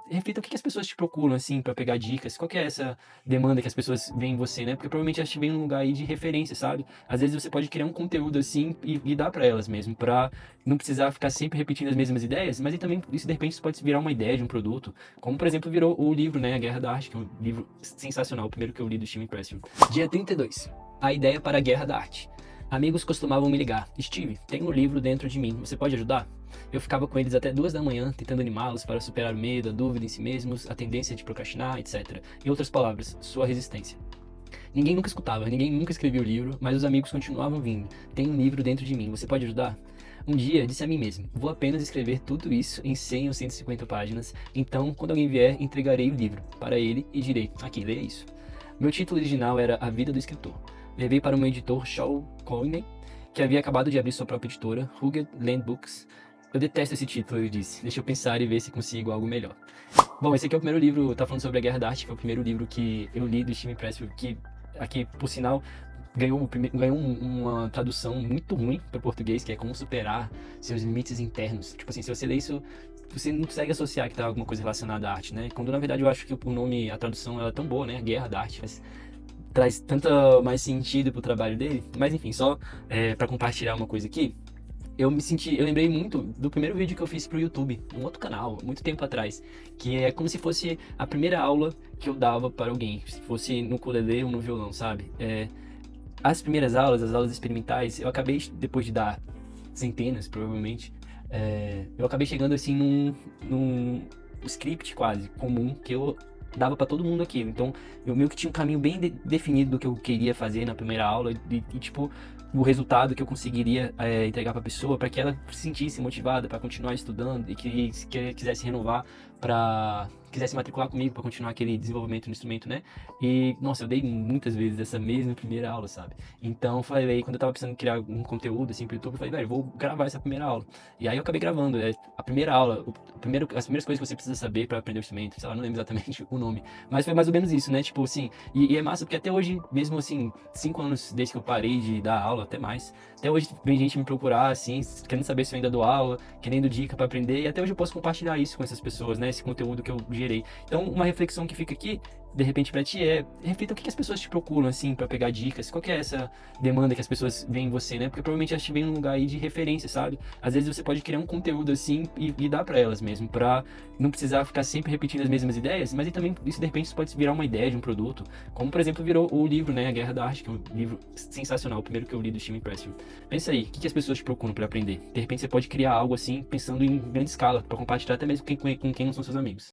reflita o que as pessoas te procuram, assim, pra pegar dicas, qual que é essa demanda que as pessoas veem em você, né, porque provavelmente elas te veem num lugar aí de referência, sabe. Às vezes você pode criar um conteúdo, assim, e dar pra elas mesmo, pra não precisar ficar sempre repetindo as mesmas ideias, mas e também isso de repente pode virar uma ideia de um produto, como por exemplo virou o livro, né, A Guerra da Arte, que é um livro sensacional, o primeiro que eu li do Steven Pressfield. Dia 32. A ideia para a Guerra da Arte. Amigos costumavam me ligar: Steve, tem um livro dentro de mim, você pode ajudar? Eu ficava com eles até 2 da manhã, tentando animá-los para superar o medo, a dúvida em si mesmos, a tendência de procrastinar, etc. Em outras palavras, sua resistência. Ninguém nunca escutava, ninguém nunca escrevia o livro, mas os amigos continuavam vindo. Tem um livro dentro de mim, você pode ajudar? Um dia disse a mim mesmo: vou apenas escrever tudo isso em 100 ou 150 páginas, então quando alguém vier, entregarei o livro para ele e direi: aqui, leia isso. Meu título original era A Vida do Escritor. Levei para um editor, Shaw Coyne, que havia acabado de abrir sua própria editora, Rugged Land Books. Eu detesto esse título, eu disse. Deixa eu pensar e ver se consigo algo melhor. Bom, esse aqui é o primeiro livro, tá falando sobre a Guerra da Arte, foi o primeiro livro que eu li do Steven Pressfield, que aqui, por sinal, ganhou uma tradução muito ruim para o português, que é Como Superar Seus Limites Internos. Tipo assim, se você lê isso, você não consegue associar que tá alguma coisa relacionada à arte, né? Quando na verdade eu acho que o nome, a tradução ela é tão boa, né? Guerra da Arte, traz tanto mais sentido pro trabalho dele. Mas enfim, só para compartilhar uma coisa aqui, eu lembrei muito do primeiro vídeo que eu fiz pro YouTube, um outro canal, muito tempo atrás, que é como se fosse a primeira aula que eu dava para alguém, se fosse no ukulele ou no violão, sabe? As primeiras aulas, as aulas experimentais, eu acabei, depois de dar centenas, provavelmente, eu acabei chegando assim num script quase comum que eu dava para todo mundo aquilo. Então, eu meio que tinha um caminho bem definido do que eu queria fazer na primeira aula e tipo, o resultado que eu conseguiria entregar para a pessoa, para que ela se sentisse motivada para continuar estudando e que quisesse renovar, para quisesse matricular comigo para continuar aquele desenvolvimento no instrumento, né? E, nossa, eu dei muitas vezes essa mesma primeira aula, sabe? Então, falei, quando eu tava precisando criar um conteúdo, assim, pro YouTube, eu falei, velho, vou gravar essa primeira aula. E aí eu acabei gravando, a primeira aula, as primeiras coisas que você precisa saber para aprender o instrumento, sei lá, não lembro exatamente o nome, mas foi mais ou menos isso, né? Tipo, assim, e é massa porque até hoje, mesmo assim, 5 anos desde que eu parei de dar aula, até mais, até hoje vem gente me procurar, assim, querendo saber se eu ainda dou aula, querendo dica para aprender, e até hoje eu posso compartilhar isso com essas pessoas, né? Esse conteúdo que eu gerei. Então, uma reflexão que fica aqui, de repente, pra ti reflita o que as pessoas te procuram, assim, pra pegar dicas, qual que é essa demanda que as pessoas veem em você, né? Porque provavelmente elas te veem num lugar aí de referência, sabe? Às vezes você pode criar um conteúdo, assim, e dar pra elas mesmo, pra não precisar ficar sempre repetindo as mesmas ideias, mas e também isso, de repente, pode virar uma ideia de um produto, como, por exemplo, virou o livro, né? A Guerra da Arte, que é um livro sensacional, o primeiro que eu li do Steven Pressfield. Pensa aí, o que as pessoas te procuram pra aprender? De repente, você pode criar algo, assim, pensando em grande escala, pra compartilhar até mesmo com quem não são seus amigos.